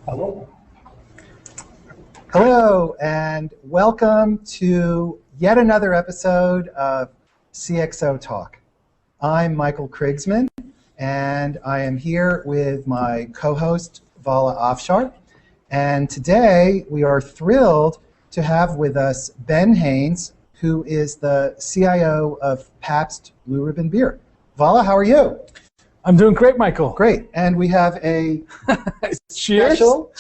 Hello. Hello, and welcome to yet another episode of CXOTalk. I'm Michael Krigsman, and I am here with my co-host, Vala Afshar. And today, we are thrilled to have with us Ben Haines, who is the CIO of Pabst Blue Ribbon Beer. Vala, how are you? I'm doing great, Michael. Great. And we have a Cheers. special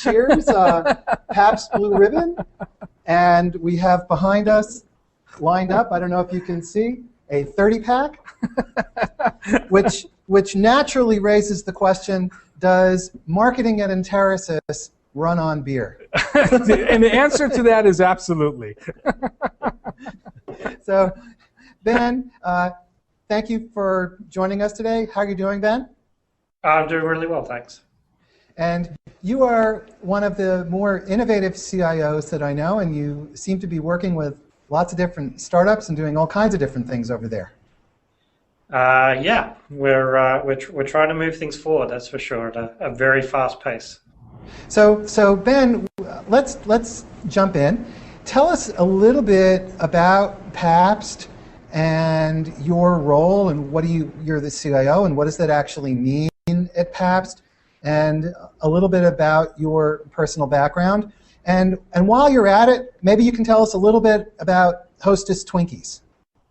Pabst Blue Ribbon. And we have behind us, lined up, I don't know if you can see, a 30-pack, which naturally raises the question, does marketing at Enterisis run on beer? And the answer to that is absolutely. So, Ben, thank you for joining us today. How are you doing, Ben? I'm doing really well, thanks. And you are one of the more innovative CIOs that I know, and you seem to be working with lots of different startups and doing all kinds of different things over there. Yeah, we're trying to move things forward, that's for sure, at a very fast pace. So Ben, let's jump in. Tell us a little bit about Pabst and your role, and you're the CIO, and what does that actually mean at Pabst, and a little bit about your personal background. And while you're at it, maybe you can tell us a little bit about Hostess Twinkies.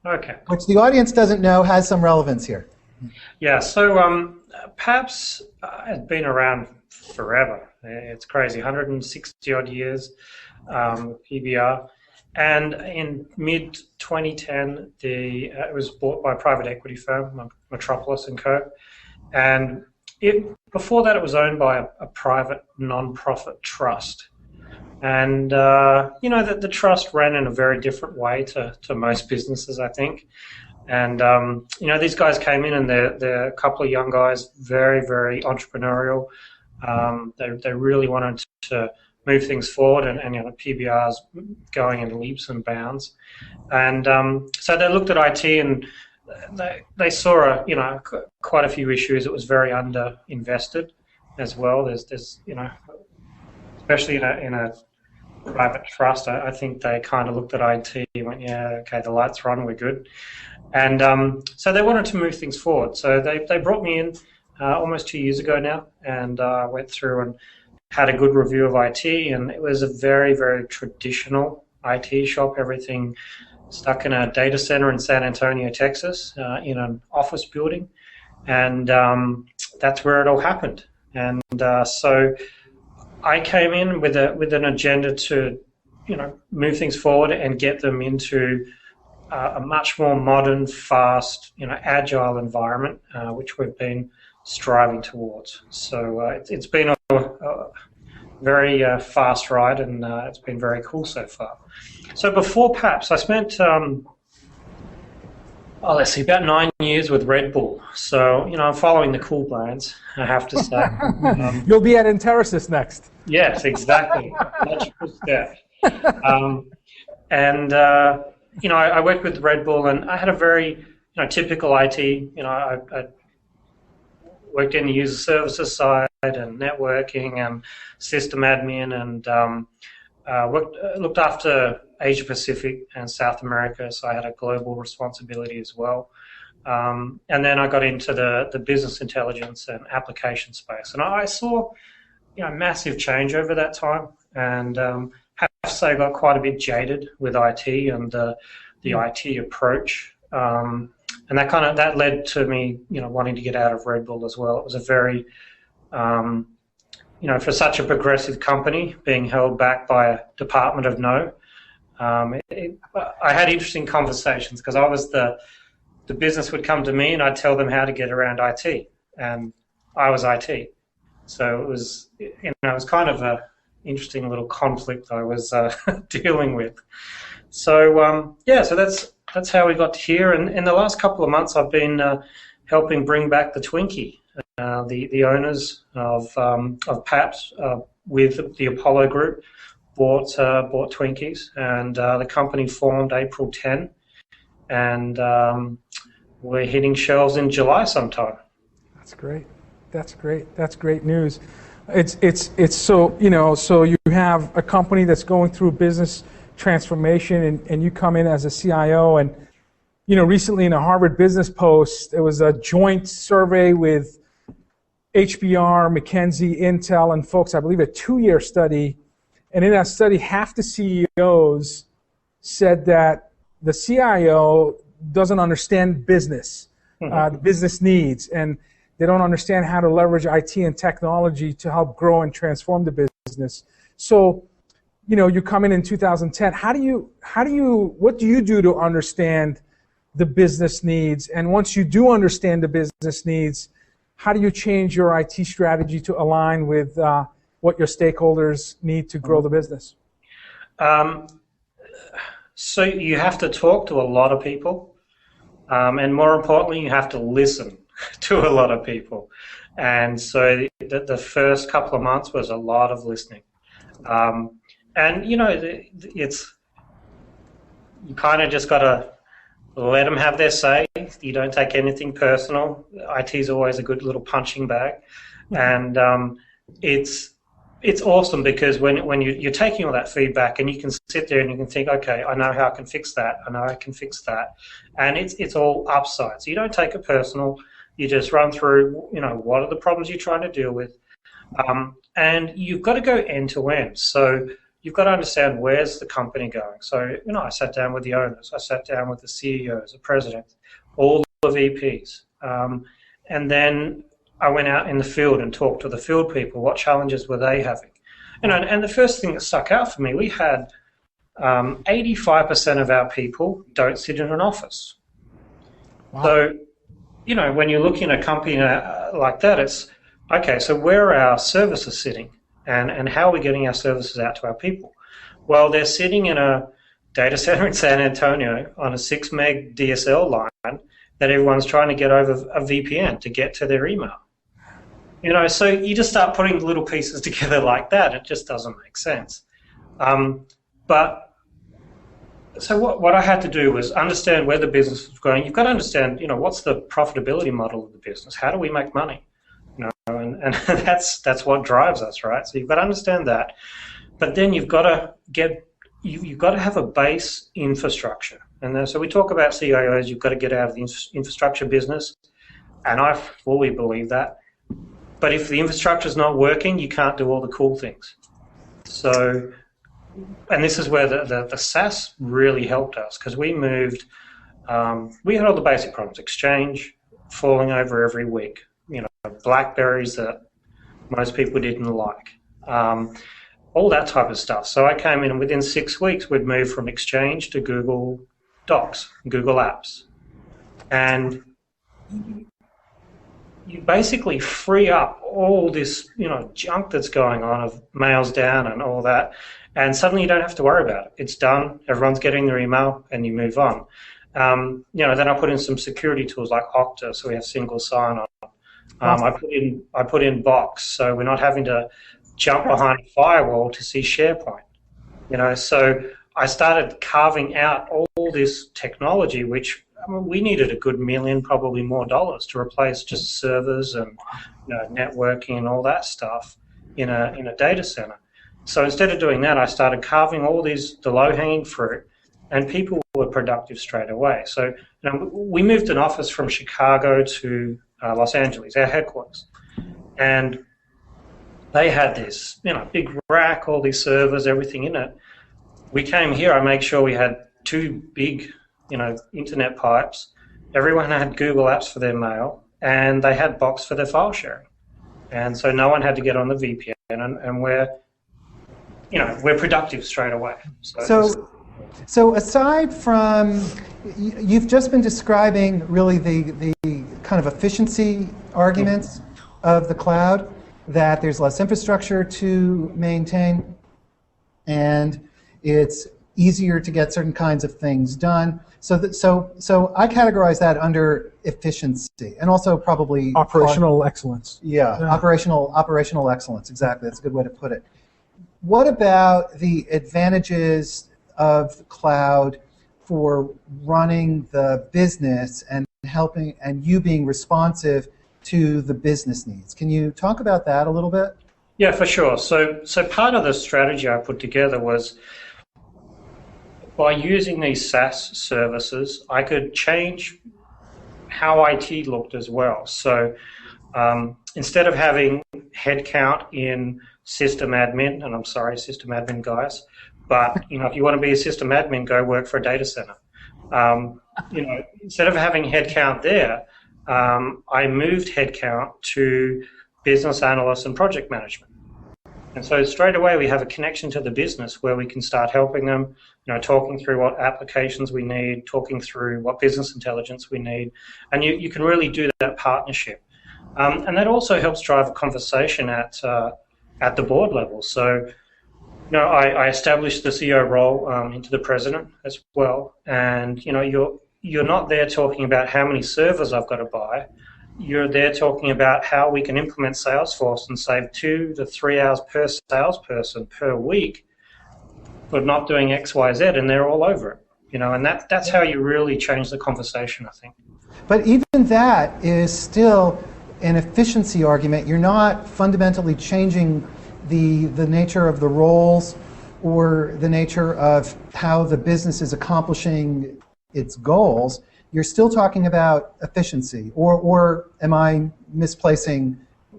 Okay. Which the audience doesn't know has some relevance here. Yeah, so Pabst has been around forever. It's crazy, 160-odd years, PBR. And in mid-2010, it was bought by a private equity firm, Metropolis & Co. And before that, it was owned by a private non-profit trust. And, the trust ran in a very different way to most businesses, I think. And, these guys came in, and they're a couple of young guys, very, very entrepreneurial. They really wanted to move things forward, and PBR's going in leaps and bounds. And so they looked at IT, and they saw quite a few issues. It was very underinvested as well. There's especially in a private trust, I think they kind of looked at IT and went, yeah, okay, the lights are on, we're good. And so they wanted to move things forward. So they brought me in almost 2 years ago now, and went through and had a good review of IT, and it was a very, very traditional IT shop, everything stuck in a data center in San Antonio, Texas, in an office building, and that's where it all happened. And so I came in with an agenda to, move things forward and get them into a much more modern, fast, agile environment, which we've been striving towards. So it's been a very fast ride, and it's been very cool so far. So before Pabst, I spent about 9 years with Red Bull. So I'm following the cool brands, I have to say. You'll be at Enterisis next. Yes, exactly. Logical step. I worked with Red Bull, and I had a very typical IT. I worked in the user services side and networking and system admin, and looked after Asia Pacific and South America, so I had a global responsibility as well. And then I got into the business intelligence and application space, and I saw massive change over that time, and have to say I got quite a bit jaded with IT and the IT approach. And that led to me, wanting to get out of Red Bull as well. It was a very, for such a progressive company, being held back by a department of no. I had interesting conversations because I was the business would come to me and I'd tell them how to get around IT, and I was IT. So it was, it was kind of a interesting little conflict I was dealing with. So so that's how we got to here. And in the last couple of months, I've been helping bring back the Twinkie. The owners of Pabst with the Apollo Group bought Twinkies, and the company formed April 10, and we're hitting shelves in July sometime. That's great. That's great. That's great news. It's so, so you have a company that's going through business transformation, and you come in as a CIO, and recently in a Harvard Business Post, there was a joint survey with HBR, McKinsey, Intel, and folks, I believe a 2-year study, and in that study, half the CEOs said that the CIO doesn't understand business, the business needs, and they don't understand how to leverage IT and technology to help grow and transform the business. So, you come in 2010. What do you do to understand the business needs? And once you do understand the business needs, how do you change your IT strategy to align with what your stakeholders need to grow the business? So you have to talk to a lot of people, and more importantly, you have to listen to a lot of people. And so the first couple of months was a lot of listening. And you kind of just got to let them have their say. You don't take anything personal. IT is always a good little punching bag, and it's awesome because when you're taking all that feedback and you can sit there and you can think, okay, I know how I can fix that. I know I can fix that, and it's all upside. So you don't take it personal. You just run through, what are the problems you're trying to deal with, and you've got to go end to end. So you've got to understand where's the company going. So, I sat down with the owners, I sat down with the CEOs, the president, all the VPs, and then I went out in the field and talked to the field people. What challenges were they having? And the first thing that stuck out for me, we had 85% of our people don't sit in an office. Wow. So, when you're looking at a company like that, it's, okay, so where are our services sitting? And how are we getting our services out to our people? Well, they're sitting in a data center in San Antonio on a 6 meg DSL line that everyone's trying to get over a VPN to get to their email. So you just start putting little pieces together like that. It just doesn't make sense. So what I had to do was understand where the business was going. You've got to understand, what's the profitability model of the business? How do we make money? And that's what drives us, right? So you've got to understand that. But then you've got to have a base infrastructure. And then, so we talk about CIOs, you've got to get out of the infrastructure business, and I fully believe that. But if the infrastructure is not working, you can't do all the cool things. So, and this is where the SaaS really helped us, because we moved, we had all the basic problems, Exchange falling over every week, BlackBerries that most people didn't like, all that type of stuff. So I came in, and within 6 weeks, we'd moved from Exchange to Google Docs, Google Apps. And you basically free up all this, junk that's going on of mails down and all that, and suddenly you don't have to worry about it. It's done. Everyone's getting their email, and you move on. Then I put in some security tools like Okta, so we have single sign-on. I put in Box, so we're not having to jump behind a firewall to see SharePoint. So I started carving out all this technology, which we needed a good $1 million, probably more dollars to replace just servers and networking and all that stuff in a data center. So instead of doing that, I started carving all the low-hanging fruit, and people were productive straight away. So we moved an office from Chicago to Los Angeles, our headquarters, and they had this big rack, all these servers, everything in it. We came here, I made sure we had 2 big internet pipes. Everyone had Google Apps for their mail, and they had Box for their file sharing. And so no one had to get on the VPN, and we're productive straight away. So aside from, you've just been describing really the kind of efficiency arguments of the cloud, that there's less infrastructure to maintain, and it's easier to get certain kinds of things done. So I categorize that under efficiency, and also probably operational excellence. Yeah, operational excellence. Exactly, that's a good way to put it. What about the advantages of the cloud for running the business and helping, and you being responsive to the business needs. Can you talk about that a little bit? Yeah, for sure. So part of the strategy I put together was by using these SaaS services, I could change how IT looked as well. So instead of having headcount in system admin, and I'm sorry, system admin guys, but if you want to be a system admin, go work for a data center. Instead of having headcount there, I moved headcount to business analysts and project management. And so straight away we have a connection to the business where we can start helping them, talking through what applications we need, talking through what business intelligence we need, and you can really do that partnership. And that also helps drive a conversation at the board level. So, I established the CEO role into the president as well, and you're not there talking about how many servers I've got to buy. You're there talking about how we can implement Salesforce and save 2 to 3 hours per salesperson per week for not doing X, Y, Z, and they're all over it. And that's how you really change the conversation, I think. But even that is still an efficiency argument. You're not fundamentally changing the nature of the roles or the nature of how the business is accomplishing its goals. You're still talking about efficiency, or am I misplacing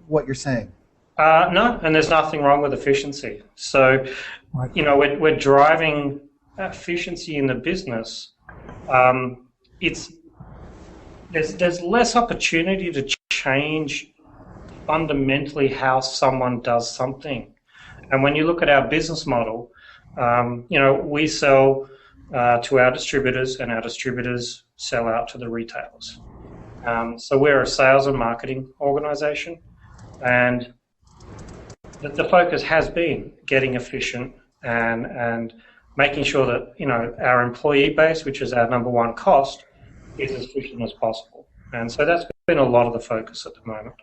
what you're saying? No, and there's nothing wrong with efficiency. So, we're driving efficiency in the business. There's less opportunity to change fundamentally how someone does something. And when you look at our business model, we sell to our distributors, and our distributors sell out to the retailers. So we're a sales and marketing organization, and the focus has been getting efficient and making sure that our employee base, which is our number one cost, is as efficient as possible. And so that's been a lot of the focus at the moment.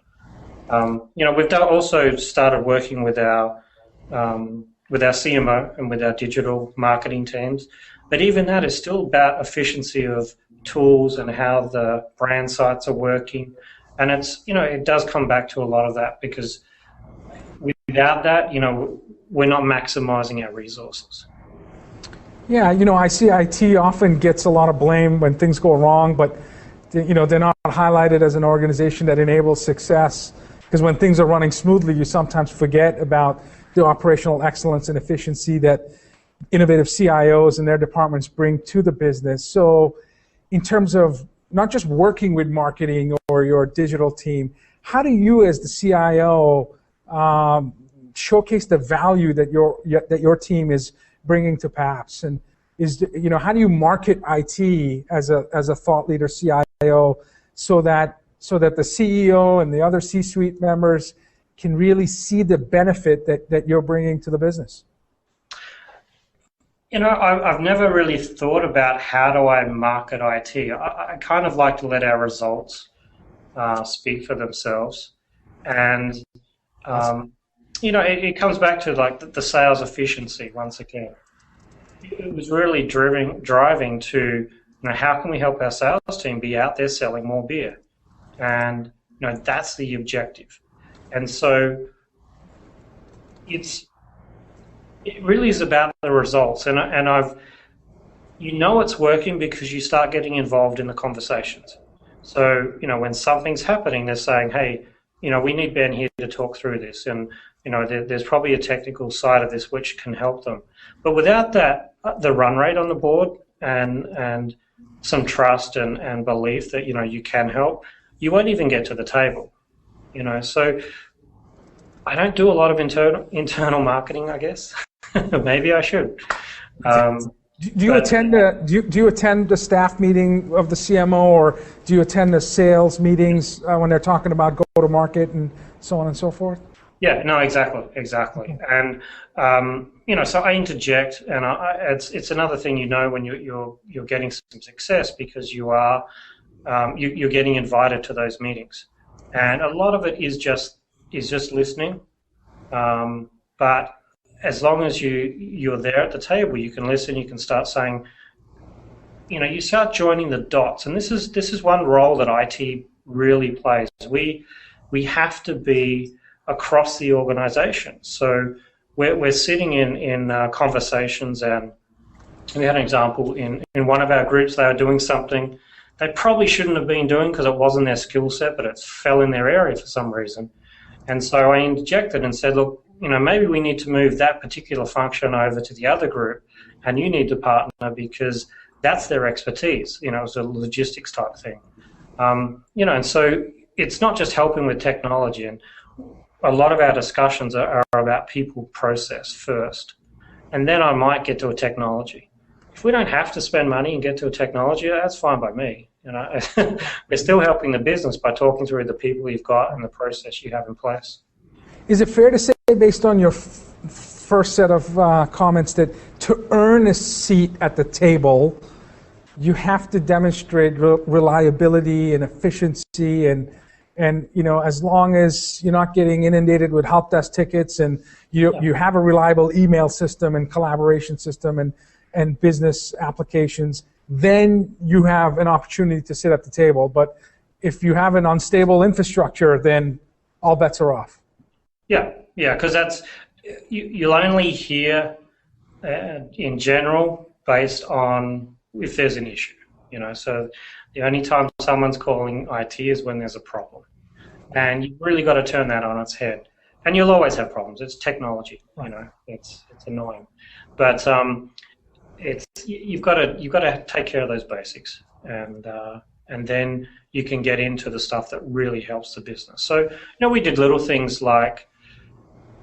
We've also started working with our CMO and with our digital marketing teams, but even that is still about efficiency of tools and how the brand sites are working. And it does come back to a lot of that, because without that, we're not maximizing our resources. Yeah, I see IT often gets a lot of blame when things go wrong, but they're not highlighted as an organization that enables success, because when things are running smoothly, you sometimes forget about the operational excellence and efficiency that innovative CIOs and their departments bring to the business. So in terms of not just working with marketing or your digital team, how do you as the CIO showcase the value that your team is bringing to Pabst? And how do you market IT as a thought leader CIO so that the CEO and the other C-suite members can really see the benefit that you're bringing to the business? I've never really thought about how do I market IT. I kind of like to let our results speak for themselves. And, it comes back to the sales efficiency once again. It was really driving to, how can we help our sales team be out there selling more beer? And, that's the objective. And so it really is about the results, and it's working because you start getting involved in the conversations. So when something's happening, they're saying, hey, we need Ben here to talk through this, and there's probably a technical side of this which can help them. But without that, the run rate on the board and some trust and belief that you can help, you won't even get to the table. So I don't do a lot of internal marketing, I guess. Maybe I should. Do you attend the staff meeting of the CMO, or do you attend the sales meetings when they're talking about go-to-market and so on and so forth? Yeah, no, exactly. And so I interject, and it's another thing when you're getting some success, because you're getting invited to those meetings, and a lot of it is just listening, but as long as you're there at the table, you can listen. You can start saying, you start joining the dots. And this is one role that IT really plays. We have to be across the organization. So we're sitting in conversations, and we had an example in one of our groups. They were doing something they probably shouldn't have been doing because it wasn't their skill set, but it fell in their area for some reason. And so I interjected and said, look, maybe we need to move that particular function over to the other group, and you need to partner because that's their expertise. It was a logistics type thing. And so it's not just helping with technology, and a lot of our discussions are about people process first, and then I might get to a technology. If we don't have to spend money and get to a technology, that's fine by me. We're still helping the business by talking through the people you've got and the process you have in place. Is it fair to say, based on your first set of comments, that to earn a seat at the table, you have to demonstrate reliability and efficiency, and as long as you're not getting inundated with help desk tickets, and you have a reliable email system and collaboration system and business applications, then you have an opportunity to sit at the table. But if you have an unstable infrastructure, then all bets are off. Yeah, because you'll only hear in general based on if there's an issue. So the only time someone's calling IT is when there's a problem, and you've really got to turn that on its head. And you'll always have problems. It's technology. It's annoying, but you've got to take care of those basics, and then you can get into the stuff that really helps the business. So we did little things like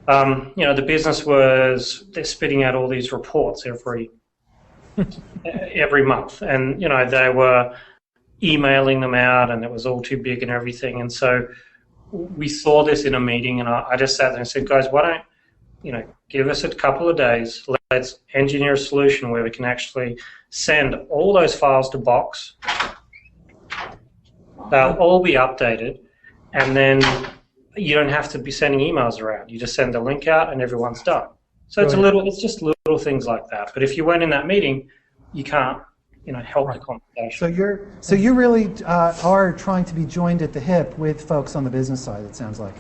the business they're spitting out all these reports every month, and they were emailing them out, and it was all too big and everything. And so we saw this in a meeting, and I just sat there and said, guys, why don't give us a couple of days. Let's engineer a solution where we can actually send all those files to Box. They'll all be updated, and then you don't have to be sending emails around. You just send the link out, and everyone's done. So it's just little things like that. But if you weren't in that meeting, you can't help the conversation. So you really are trying to be joined at the hip with folks on the business side, it sounds like.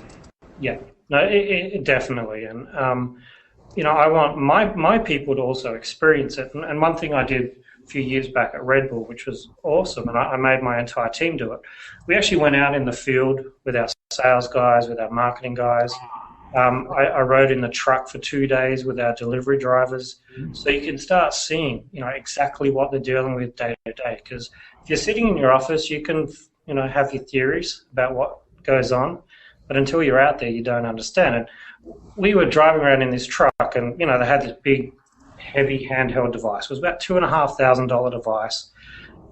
Yeah. No, it definitely, and I want my people to also experience it. And one thing I did a few years back at Red Bull, which was awesome, and I made my entire team do it. We actually went out in the field with our sales guys, with our marketing guys. I rode in the truck for 2 days with our delivery drivers, so you can start seeing exactly what they're dealing with day to day. Because if you're sitting in your office, you can have your theories about what goes on. But until you're out there, you don't understand it. We were driving around in this truck, and they had this big, heavy handheld device. It was about $2,500 device,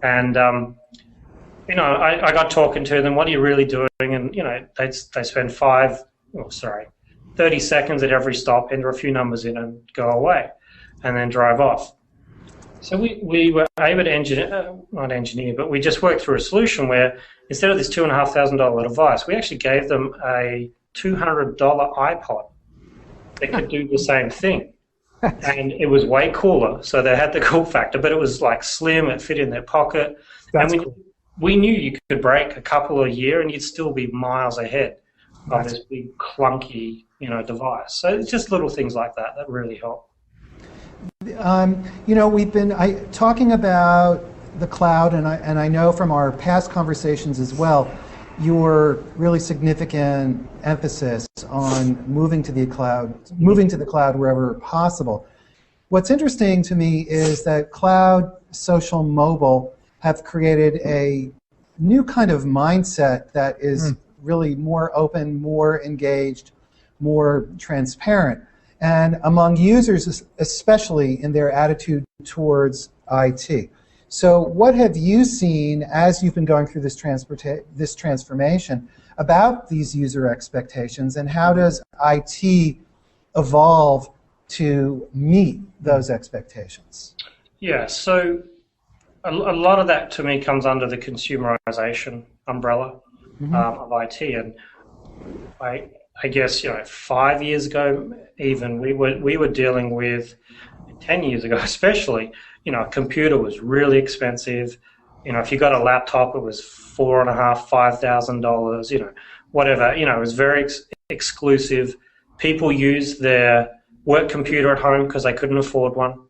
and I got talking to them. What are you really doing? And they spend 30 seconds at every stop, enter a few numbers in, and go away, and then drive off. So we were able to not engineer, but we just worked through a solution where instead of this $2,500 device, we actually gave them a $200 iPod that could do the same thing. And it was way cooler, so they had the cool factor, but it was like slim, it fit in their pocket. We knew you could break a couple a year and you'd still be miles ahead of this big clunky device. So it's just little things like that really help. We've been talking about the cloud, and I know from our past conversations as well, your really significant emphasis on moving to the cloud wherever possible. What's interesting to me is that cloud, social, mobile have created a new kind of mindset that is really more open, more engaged, more transparent, and among users, especially in their attitude towards IT. So what have you seen as you've been going through this transformation about these user expectations, and how does IT evolve to meet those expectations? Yeah, so a lot of that to me comes under the consumerization umbrella of IT, and I guess 5 years ago even we were dealing with, 10 years ago especially, a computer was really expensive. if you got a laptop, it was $4,500, $5,000, whatever. It was very exclusive. People used their work computer at home because they couldn't afford one.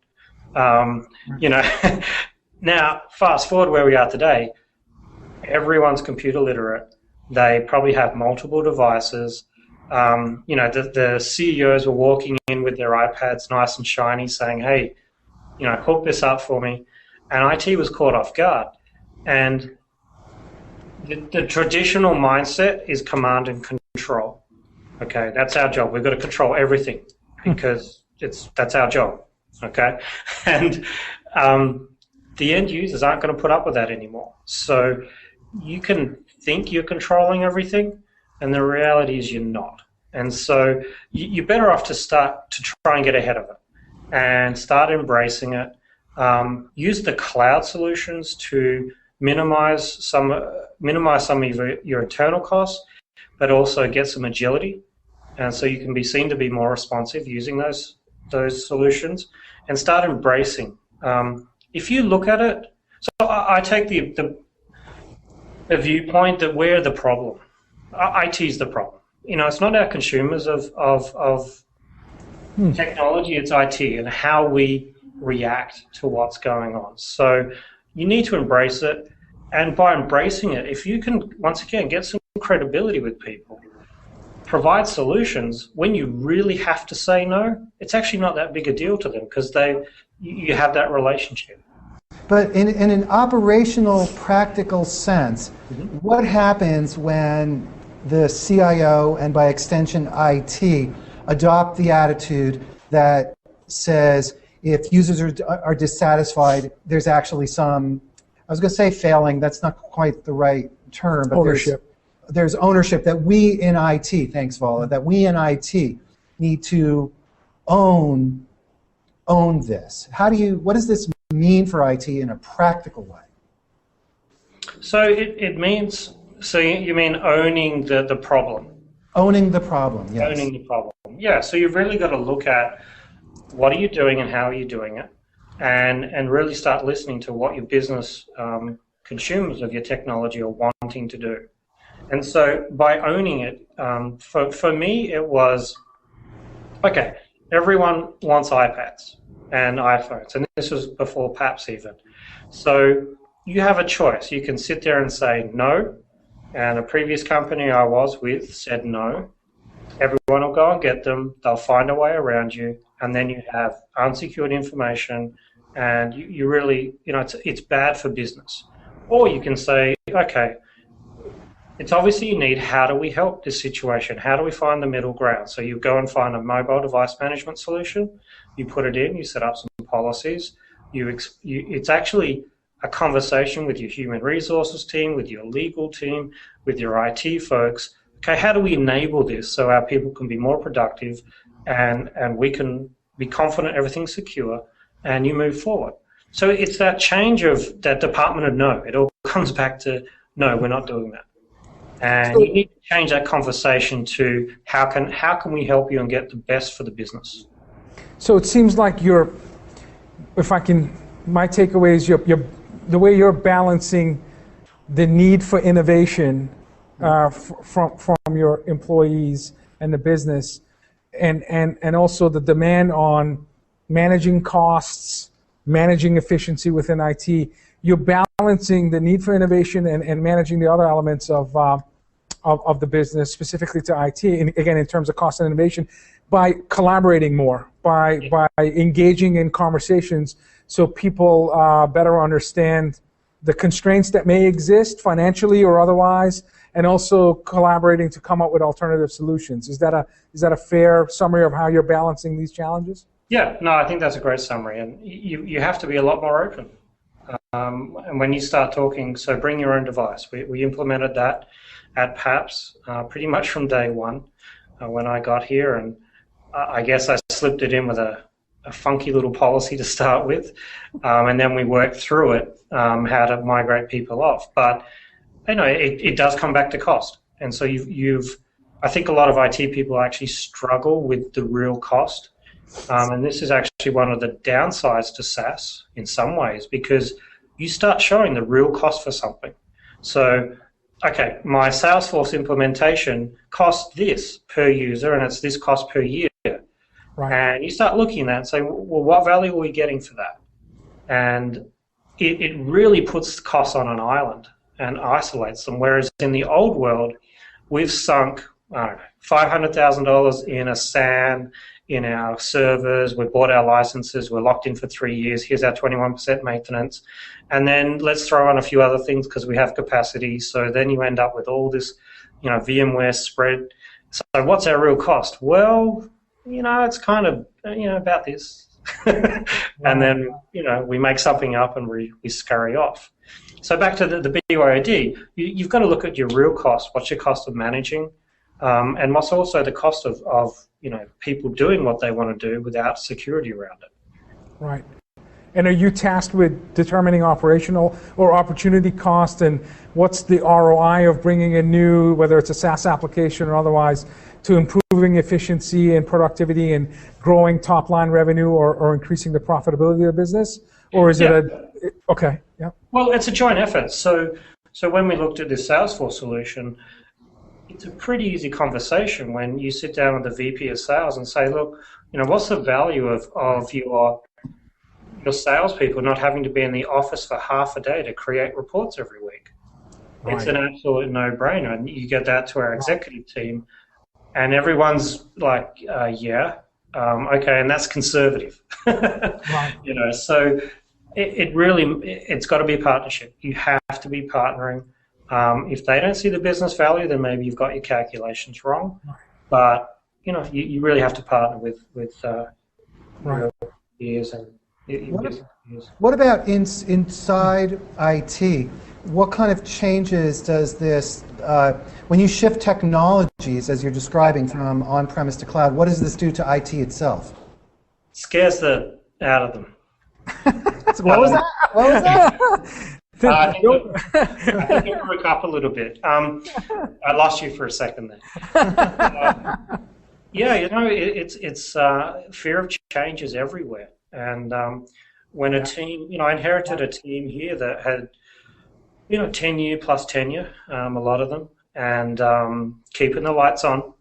Now, fast forward where we are today, everyone's computer literate. They probably have multiple devices. The CEOs were walking in with their iPads nice and shiny saying, hey, hook this up for me. And IT was caught off guard. And the traditional mindset is command and control. Okay, that's our job. We've got to control everything because that's our job. Okay, and the end users aren't going to put up with that anymore. So you can think you're controlling everything, and the reality is you're not. And so you're better off to start to try and get ahead of it and start embracing it. Use the cloud solutions to minimize some of your internal costs, but also get some agility, and so you can be seen to be more responsive using those solutions, and start embracing. If you look at it, so I take the viewpoint that we're the problem. IT is the problem. It's not our consumers of technology, it's IT and how we react to what's going on. So you need to embrace it, and by embracing it, if you can, once again, get some credibility with people, provide solutions, when you really have to say no, it's actually not that big a deal to them because you have that relationship. But in an operational, practical sense, what happens when the CIO and by extension IT adopt the attitude that says if users are dissatisfied, there's actually some, I was going to say failing, that's not quite the right term, but there's ownership that we in IT, thanks Vala, that we in IT need to own this. What does this mean for IT in a practical way? So it means, so you mean owning the problem? Owning the problem, yes. Owning the problem, yeah. So you've really got to look at what are you doing and how are you doing it, and really start listening to what your business consumers of your technology are wanting to do. And so by owning it, for me it was, okay, everyone wants iPads and iPhones, and this was before Pabst even. So you have a choice. You can sit there and say no, and a previous company I was with said no. Everyone will go and get them. They'll find a way around you, and then you have unsecured information, and you really, it's bad for business. Or you can say, okay, it's obviously you need, how do we help this situation? How do we find the middle ground? So you go and find a mobile device management solution, you put it in, you set up some policies, it's actually a conversation with your human resources team, with your legal team, with your IT folks. Okay, how do we enable this so our people can be more productive and we can be confident everything's secure, and you move forward. So it's that change of that department of no. It all comes back to no, we're not doing that. And you need to change that conversation to how can we help you and get the best for the business. So it seems like my takeaway is the way you're balancing the need for innovation from your employees and the business, and also the demand on managing costs, managing efficiency within IT. You're balancing the need for innovation and managing the other elements of the business, specifically to IT, and again, in terms of cost and innovation, by collaborating more, by engaging in conversations so people better understand the constraints that may exist financially or otherwise, and also collaborating to come up with alternative solutions. Is that a fair summary of how you're balancing these challenges? Yeah, no, I think that's a great summary, and you have to be a lot more open. And when you start talking, so bring your own device. We implemented that at Pabst pretty much from day one when I got here, and I guess I slipped it in with a funky little policy to start with, and then we worked through it, how to migrate people off. But it does come back to cost, and so I think a lot of IT people actually struggle with the real cost. And this is actually one of the downsides to SaaS in some ways, because you start showing the real cost for something. So, okay, my Salesforce implementation costs this per user, and it's this cost per year. Right. And you start looking at that and say, well, what value are we getting for that? And it really puts costs on an island and isolates them. Whereas in the old world, we've sunk, I don't know, $500,000 in a SAN, in our servers, we bought our licenses, we're locked in for 3 years, here's our 21% maintenance, and then let's throw on a few other things because we have capacity. So then you end up with all this, VMware spread. So what's our real cost? Well, it's kind of, about this. And then, we make something up and we scurry off. So back to the BYOD, you've got to look at your real cost. What's your cost of managing? And what's also the cost of people doing what they want to do without security around it. Right. And are you tasked with determining operational or opportunity cost, and what's the ROI of bringing a new, whether it's a SaaS application or otherwise, to improving efficiency and productivity and growing top-line revenue or increasing the profitability of the business? Or is it okay, yeah. Well, it's a joint effort. So when we looked at this Salesforce solution, it's a pretty easy conversation when you sit down with the VP of sales and say, look, what's the value of your salespeople not having to be in the office for half a day to create reports every week? Right. It's an absolute no-brainer. And you get that to our executive team, and everyone's like, okay, and that's conservative. Right. So it's got to be a partnership. You have to be partnering. If they don't see the business value, then maybe you've got your calculations wrong. But you really have to partner with your peers and your business peers. What about inside IT? What kind of changes does this, when you shift technologies, as you're describing, from on-premise to cloud, what does this do to IT itself? Scares the out of them. What was that? I think it broke up a little bit. I lost you for a second there. It's fear of change is everywhere. And when a team, I inherited a team here that had, 10-year plus tenure, a lot of them, and keeping the lights on.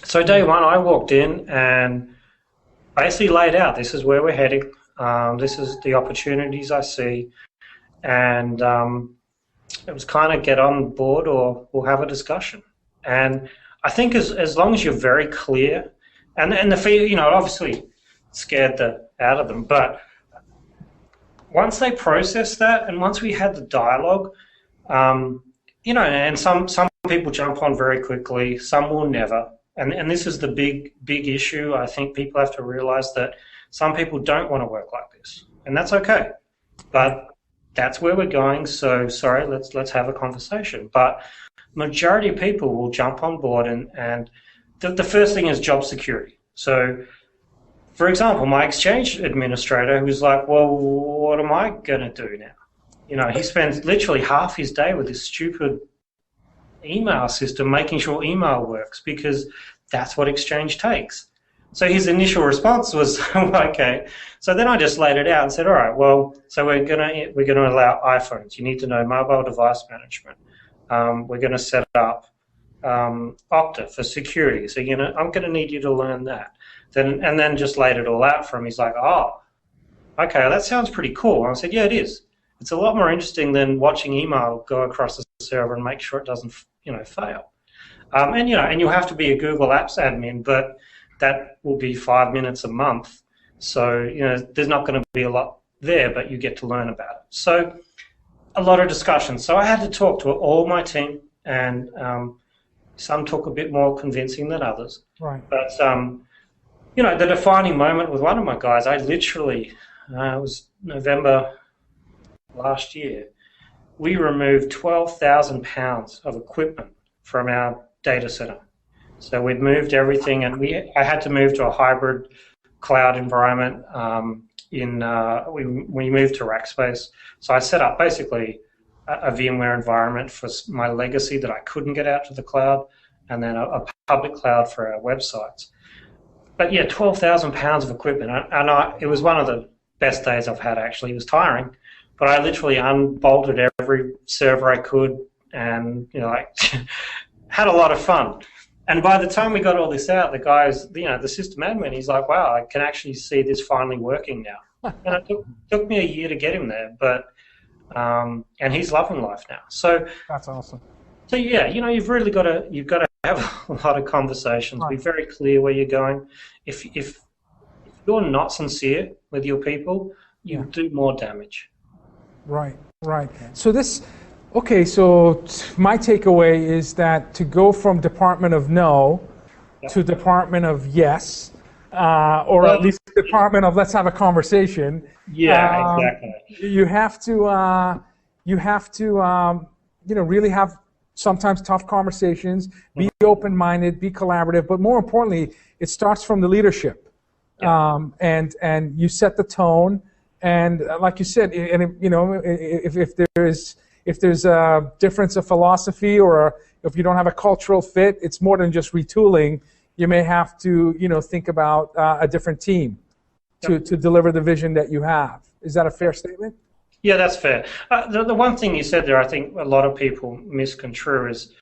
So day one, I walked in and basically laid out, this is where we're heading. This is the opportunities I see. And it was kind of get on board or we'll have a discussion. And I think as long as you're very clear, and the fear, obviously scared the out of them, but once they process that and once we had the dialogue, and some people jump on very quickly, some will never. And this is the big issue. I think people have to realize that some people don't want to work like this, and that's okay. But that's where we're going, so sorry, let's have a conversation. But majority of people will jump on board, and the first thing is job security. So, for example, my Exchange administrator who's like, well, what am I going to do now? He spends literally half his day with this stupid email system making sure email works because that's what Exchange takes. So his initial response was, okay. So then I just laid it out and said, all right, well, so we're gonna allow iPhones. You need to know mobile device management. We're gonna set up Okta for security. So I'm gonna need you to learn that. Then just laid it all out for him. He's like, oh, okay, that sounds pretty cool. And I said, yeah, it is. It's a lot more interesting than watching email go across the server and make sure it doesn't, fail. And you'll have to be a Google Apps admin, but that will be 5 minutes a month. So, there's not going to be a lot there, but you get to learn about it. So a lot of discussion. So I had to talk to all my team, and some took a bit more convincing than others. Right. But, the defining moment with one of my guys, I literally, it was November last year, we removed 12,000 pounds of equipment from our data center. So we'd moved everything, and I had to move to a hybrid cloud environment. We moved to Rackspace. So I set up basically a VMware environment for my legacy that I couldn't get out to the cloud, and then a public cloud for our websites. But yeah, 12,000 pounds of equipment, and it was one of the best days I've had. Actually, it was tiring, but I literally unbolted every server I could, and had a lot of fun. And by the time we got all this out, the guys, the system admin, he's like, wow, I can actually see this finally working now. And it took me a year to get him there, but and he's loving life now. So that's awesome. So yeah, you've really got to have a lot of conversations. Right. Be very clear where you're going. If you're not sincere with your people, you do more damage. Right. So so my takeaway is that to go from Department of No to Department of Yes, or at least Department of let's have a conversation. Yeah, exactly. You have to really have sometimes tough conversations, be open-minded, be collaborative, but more importantly, it starts from the leadership. And you set the tone, and like you said, if there's a difference of philosophy, or if you don't have a cultural fit, it's more than just retooling. You may have to think about a different team to deliver the vision that you have. Is that a fair statement? Yeah, that's fair. The one thing you said there, I think a lot of people misconstrue, is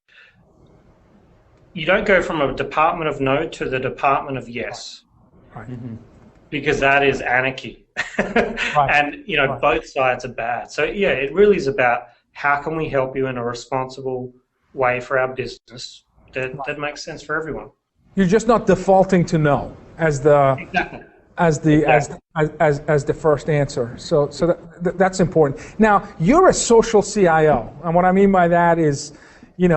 you don't go from a Department of No to the Department of Yes. Right. Because that is anarchy. Right. And, both sides are bad. So, yeah, it really is about how can we help you in a responsible way for our business that makes sense for everyone. You're just not defaulting to no as the as the first answer. So that's important. Now, you're a social CIO, and what I mean by that is, you're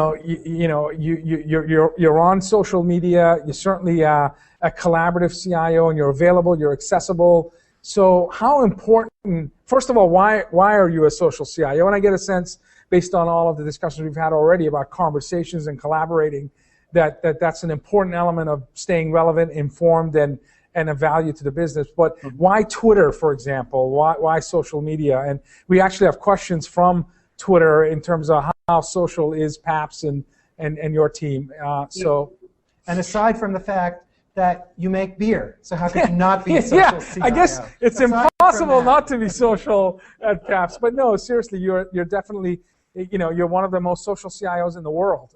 on social media. You're certainly a collaborative CIO, and you're available. You're accessible. So, how important? First of all, why are you a social CIO? And I get a sense, based on all of the discussions we've had already about conversations and collaborating, that's an important element of staying relevant, informed, and a value to the business. But why Twitter, for example? Why social media? And we actually have questions from Twitter in terms of how social is Pabst and your team. And aside from the fact that you make beer, so how could you not be a social CIO? I guess it's impossible not to be social at Pabst. But no, seriously, you're definitely, you're one of the most social CIOs in the world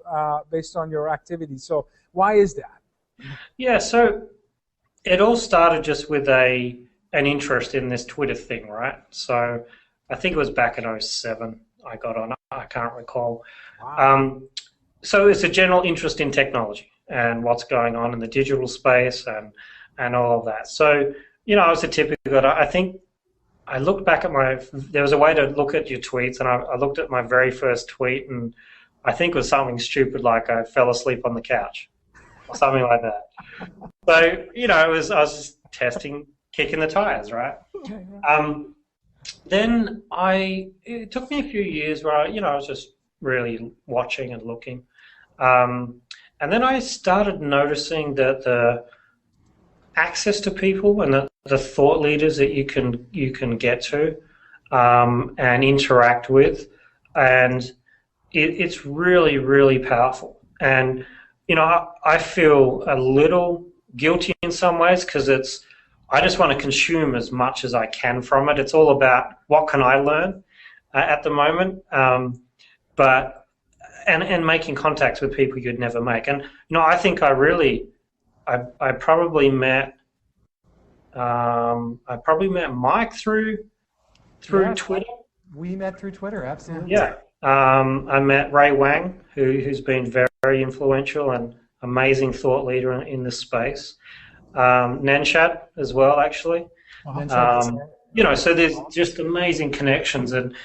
based on your activities. So why is that? Yeah, so it all started just with an interest in this Twitter thing, right? So I think it was back in 2007 I got on. I can't recall. Wow. So it's a general interest in technology and what's going on in the digital space and all of that. So, I was a typical, I think I looked back at there was a way to look at your tweets, and I looked at my very first tweet, and I think it was something stupid like I fell asleep on the couch or something like that. So, I was just testing, kicking the tires, right? Then it took me a few years where I was just really watching and looking. And then I started noticing that the access to people and the thought leaders that you can get to and interact with, and it's really, really powerful. And I feel a little guilty in some ways because I just want to consume as much as I can from it. It's all about what can I learn at the moment, and making contacts with people you'd never make. And I think I probably met Mike through Twitter. We met through Twitter, absolutely. Yeah. I met Ray Wang, who's been very influential and amazing thought leader in this space. Nanshat as well, actually. So there's just amazing connections, and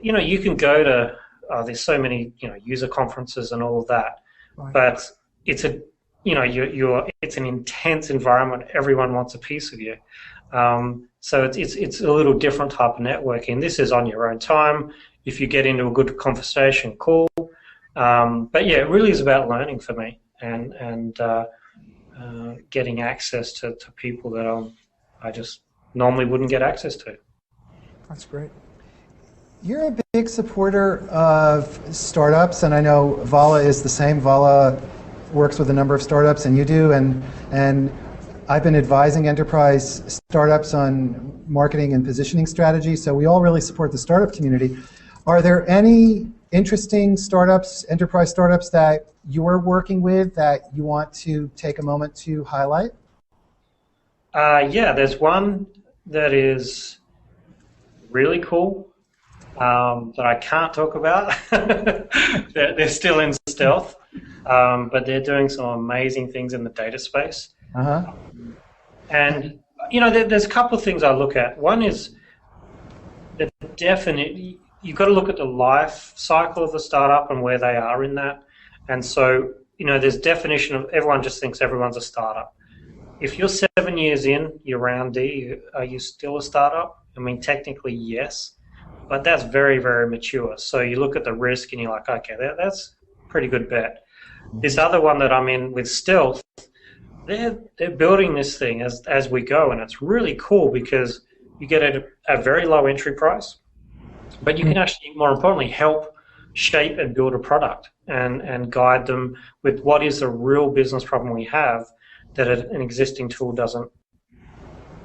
you can go to there's so many user conferences and all of that, right. But it's it's an intense environment. Everyone wants a piece of you, so it's a little different type of networking. This is on your own time. If you get into a good conversation, cool. But yeah, it really is about learning for me and getting access to people that I just normally wouldn't get access to. That's great. You're a big supporter of startups, and I know Vala is the same. Vala works with a number of startups, and you do. And I've been advising enterprise startups on marketing and positioning strategy, so we all really support the startup community. Are there any interesting startups, enterprise startups that you're working with that you want to take a moment to highlight? Yeah, there's one that is really cool that I can't talk about. They're still in stealth, but they're doing some amazing things in the data space. Uh-huh. And, you know, there's a couple of things I look at. One is the definite, you've got to look at the life cycle of the startup and where they are in that. And so, you know, there's definition of, everyone just thinks everyone's a startup. If you're 7 years in, you're round D, are you still a startup? I mean, technically, yes, but that's very, very mature. So you look at the risk and you're like, okay, that's a pretty good bet. This other one that I'm in with Stealth, they're building this thing as we go, and it's really cool because you get a very low entry price, but you can actually, more importantly, help shape and build a product and guide them with what is the real business problem we have that an existing tool doesn't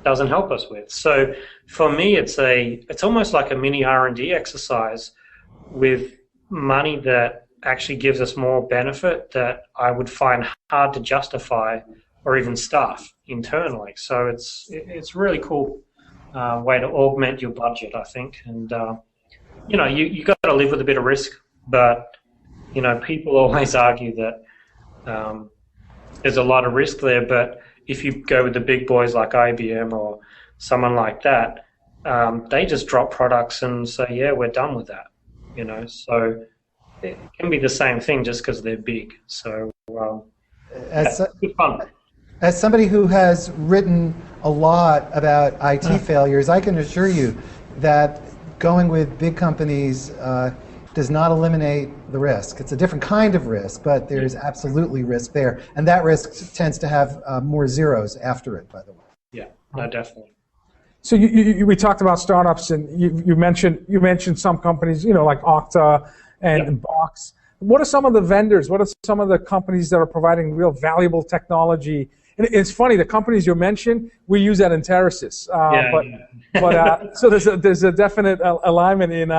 help us with. So for me, it's almost like a mini R&D exercise with money that actually gives us more benefit that I would find hard to justify or even staff internally. So it's really cool way to augment your budget, I think. And you know, you got to live with a bit of risk, but you know, people always argue that there's a lot of risk there, but if you go with the big boys like IBM or someone like that, they just drop products and say, yeah, we're done with that, you know. So it can be the same thing just because they're big. So it's good fun. As somebody who has written a lot about IT failures, I can assure you that going with big companies does not eliminate the risk. It's a different kind of risk, but there's absolutely risk there. And that risk tends to have more zeros after it, by the way. Yeah, no, definitely. So we talked about startups, and you mentioned some companies, you know, like Okta and Box. What are some of the vendors? What are some of the companies that are providing real valuable technology? And it's funny, the companies you mentioned, we use at Enterasys. But so there's a definite alignment in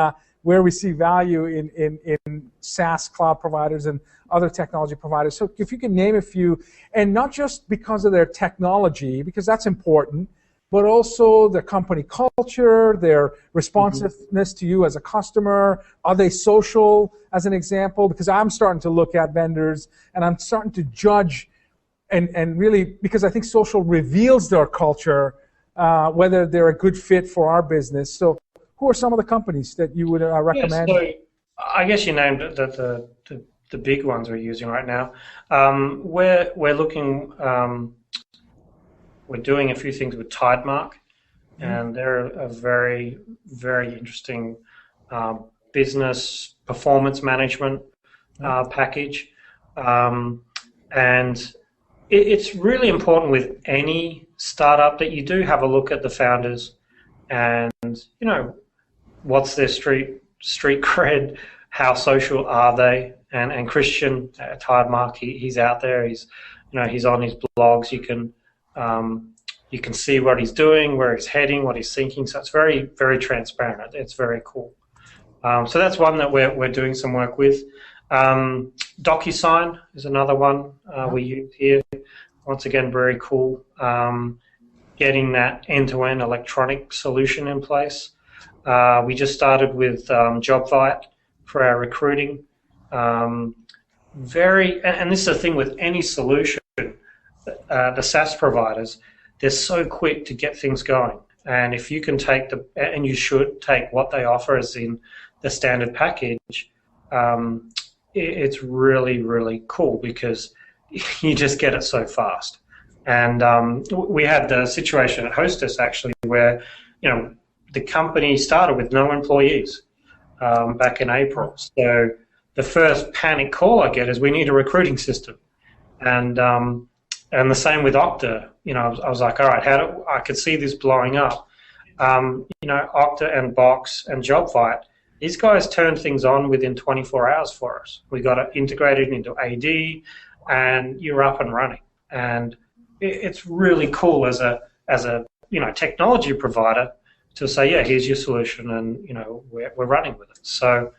where we see value in SaaS cloud providers and other technology providers. So if you can name a few, and not just because of their technology, because that's important, but also their company culture, their responsiveness to you as a customer. Are they social, as an example? Because I'm starting to look at vendors, and I'm starting to judge, and really, because I think social reveals their culture, whether they're a good fit for our business. So who are some of the companies that you would recommend? Yeah, so I guess you named the big ones we're using right now. We're looking, we're doing a few things with Tidemark, and they're a very, very interesting business performance management package. And it's really important with any startup that you do have a look at the founders and, you know, what's their street cred, how social are they? And Christian at Tidemark, he's out there. He's on his blogs. You can see what he's doing, where he's heading, what he's thinking. So it's very, very transparent. It's very cool. So that's one that we're doing some work with. DocuSign is another one we use here. Once again, very cool. Getting that end-to-end electronic solution in place. We just started with JobVite for our recruiting. And this is the thing with any solution, the SaaS providers, they're so quick to get things going. And if you can take and you should take what they offer as in the standard package, it's really, really cool because you just get it so fast. And we had the situation at Hostess actually where, you know, the company started with no employees back in April. So the first panic call I get is we need a recruiting system. And the same with Okta. You know, I was like, all right, I could see this blowing up. You know, Okta and Box and JobVite, these guys turned things on within 24 hours for us. We got it integrated into AD, and you're up and running. And it's really cool as a technology provider to say, yeah, here's your solution, and we're running with it. So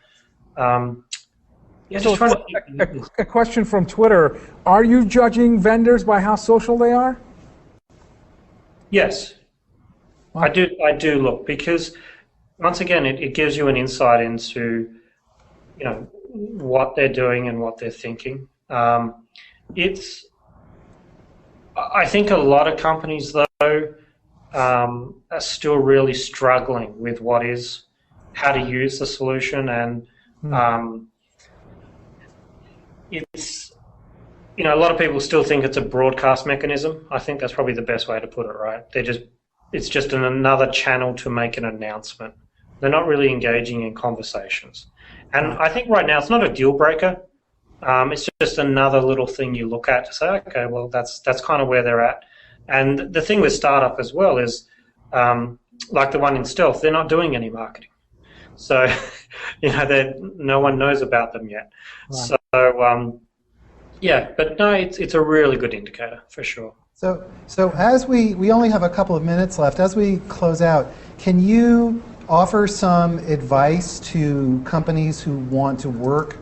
yeah, just trying to a question from Twitter: are you judging vendors by how social they are? Yes, wow. I do look, because once again, it gives you an insight into what they're doing and what they're thinking. I think a lot of companies, though, are still really struggling with how to use the solution, and it's a lot of people still think it's a broadcast mechanism. I think that's probably the best way to put it, right? It's just another channel to make an announcement. They're not really engaging in conversations. And I think right now it's not a deal breaker. It's just another little thing you look at to say, okay, well, that's kind of where they're at. And the thing with startup as well is, like the one in Stealth, they're not doing any marketing. So, no one knows about them yet. Right. So, yeah, but no, it's a really good indicator for sure. So as we only have a couple of minutes left, as we close out, can you offer some advice to companies who want to work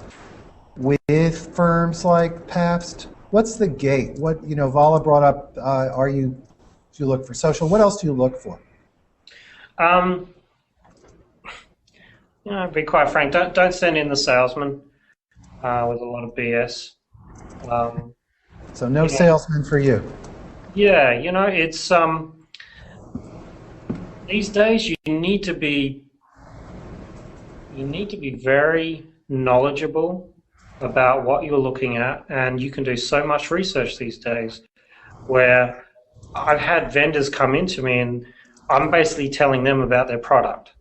with firms like Pabst? What's the gate? What, Vala brought up, do you look for social? What else do you look for? Be quite frank, don't send in the salesman with a lot of BS. So no salesman for you. Yeah, it's these days you need to be very knowledgeable about what you're looking at, and you can do so much research these days, where I've had vendors come into me and I'm basically telling them about their product.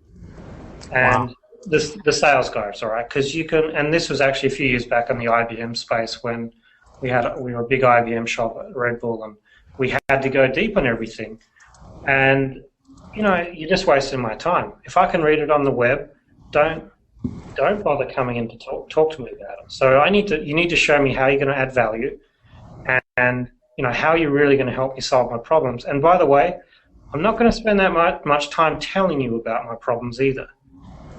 And wow. The sales guys, all right, because you can, and this was actually a few years back in the IBM space when we were a big IBM shop at Red Bull, and we had to go deep on everything. And you're just wasting my time. If I can read it on the web, don't bother coming in to talk to me about it. So you need to show me how you're going to add value, and how you're really going to help me solve my problems. And by the way, I'm not going to spend that much time telling you about my problems either.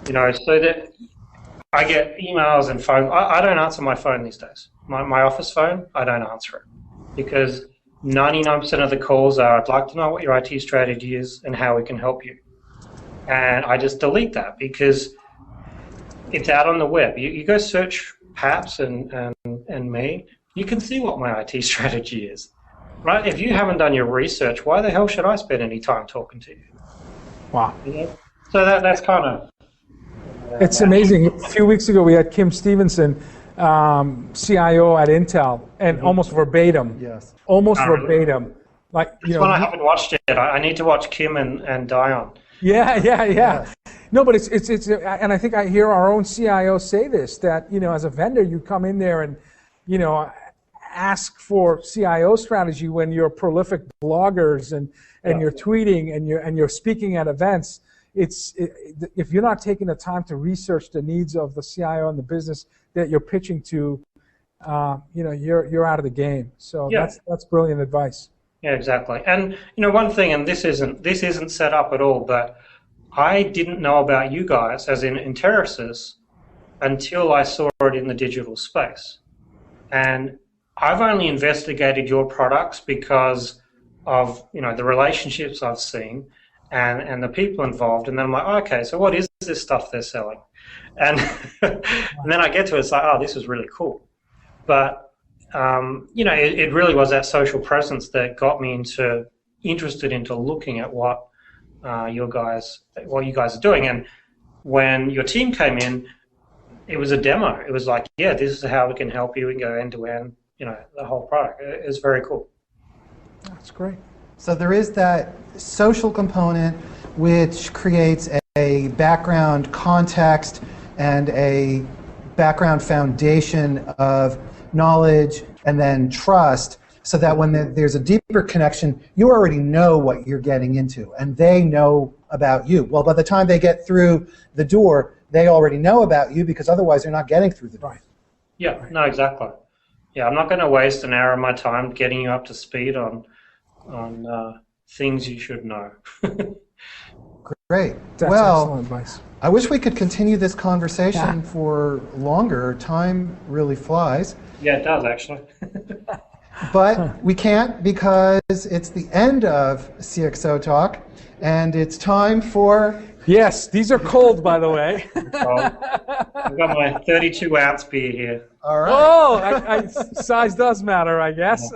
So that I get emails and phone. I don't answer my phone these days. My office phone, I don't answer it, because 99% of the calls are, I'd like to know what your IT strategy is and how we can help you. And I just delete that because it's out on the web. You go search Pabst and me, you can see what my IT strategy is. Right? If you haven't done your research, why the hell should I spend any time talking to you? Wow. So that's kind of... it's amazing. A few weeks ago, we had Kim Stevenson, CIO at Intel, and almost verbatim. Yes. Almost verbatim. Like, It's one I haven't watched yet. I need to watch Kim and Dion. Yeah. No, but it's and I think I hear our own CIO say this, that, as a vendor, you come in there and, ask for CIO strategy when you're prolific bloggers and you're tweeting and you're speaking at events. If you're not taking the time to research the needs of the CIO and the business that you're pitching to, you're out of the game. So that's brilliant advice. Yeah, exactly. And one thing, and this isn't set up at all, but I didn't know about you guys, as in Enterasys, until I saw it in the digital space. And I've only investigated your products because of the relationships I've seen and the people involved, and then I'm like, okay, so what is this stuff they're selling? And and then I get to it, it's like, oh, this is really cool. But it really was that social presence that got me interested into looking at what you guys are doing. And when your team came in, it was a demo. It was like, yeah, this is how we can help you and go end to end, the whole product. It's very cool. That's great. So there is that social component which creates a background context and a background foundation of knowledge and then trust, so that when there's a deeper connection, you already know what you're getting into, and they know about you. Well, by the time they get through the door, they already know about you, because otherwise they're not getting through the door. Yeah, no, exactly. Yeah, I'm not going to waste an hour of my time getting you up to speed on on things you should know. Great. That's well, excellent advice. I wish we could continue this conversation for longer. Time really flies. Yeah, it does actually. But we can't because it's the end of CXOTalk, and it's time for... Yes, these are cold, by the way. I've got my 32 ounce beer here. All right. Oh, size does matter, I guess.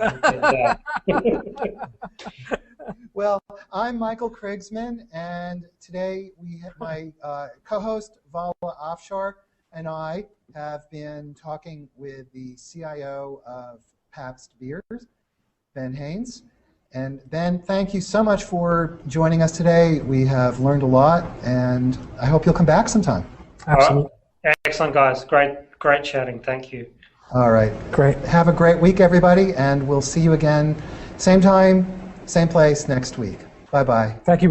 Well, I'm Michael Krigsman, and today we have my co-host Vala Afshar and I have been talking with the CIO of Pabst Beers, Ben Haines. And Ben, thank you so much for joining us today. We have learned a lot, and I hope you'll come back sometime. Absolutely. Right. Excellent, guys. Great chatting. Thank you. All right. Great. Have a great week, everybody, and we'll see you again, same time, same place next week. Bye-bye. Thank you.